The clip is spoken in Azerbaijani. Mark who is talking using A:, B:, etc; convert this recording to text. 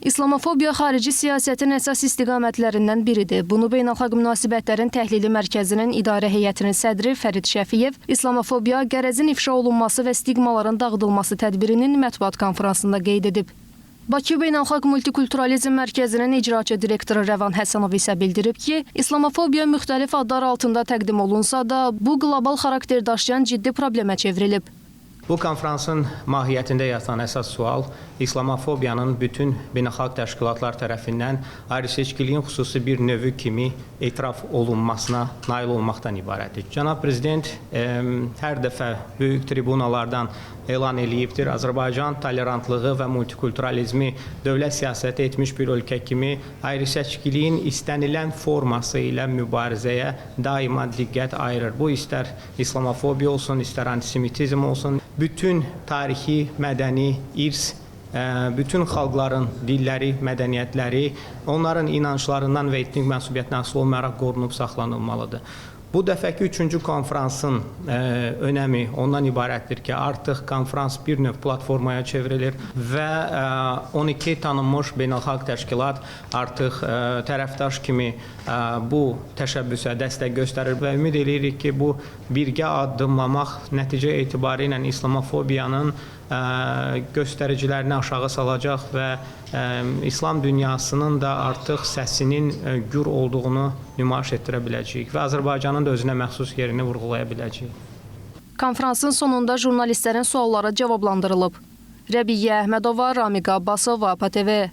A: İslamofobiya xarici siyasətin əsas istiqamətlərindən biridir. Bunu Beynəlxalq Münasibətlərin Təhlili Mərkəzinin İdarə Heyətinin sədri Fərid Şəfiyev İslamofobiya, qərəzin ifşa olunması və stigmaların dağıdılması tədbirinin mətbuat konfransında qeyd edib. Bakı Beynəlxalq Multikulturalizm Mərkəzinin icraçı direktoru Rəvan Həsənov isə bildirib ki, İslamofobiya müxtəlif adlar altında təqdim olunsa da, bu qlobal xarakter daşıyan ciddi problemə çevrilib.
B: Bu konferansın mahiyyətində yatan əsas sual İslamofobiyanın bütün beynəlxalq təşkilatlar tərəfindən ayrı-seçkiliyin xüsusi bir növü kimi etiraf olunmasına nail olmaqdan ibarətdir. Cənab Prezident hər dəfə böyük tribunalardan elan eləyibdir. Azərbaycan tolerantlığı və multikulturalizmi dövlət siyasəti etmiş bir ölkə kimi ayrı-seçkiliyin istənilən forması ilə mübarizəyə daima diqqət ayırır. Bu istər İslamofobiya olsun, istər antisemitizm olsun, bütün tarixi, mədəni irs, bütün xalqların dilləri, mədəniyyətləri, onların inanclarından və etnik mənsubiyyətindən asılı olmayaraq qorunub saxlanılmalıdır. Bu dəfəki 3-cü konferansın önəmi ondan ibarətdir ki, artıq konferans bir növ platformaya çevrilir və 12 tanınmış beynəlxalq təşkilat artıq tərəfdaş kimi bu təşəbbüsə dəstək göstərir və ümid edirik ki, bu birgə addımlamaq nəticə etibarilə İslamofobiyanın göstəricilərini aşağı salacaq və İslam dünyasının da artıq səsinin gür olduğunu nümayiş etdirə biləcəyik və Azərbaycanın da özünə məxsus yerini vurğulaya biləcəyik.
A: Konferansın sonunda jurnalistlərin sualları cavablandırılıb. Rəbiyyə Əhmədova, Ramiq Abbasova, APTV.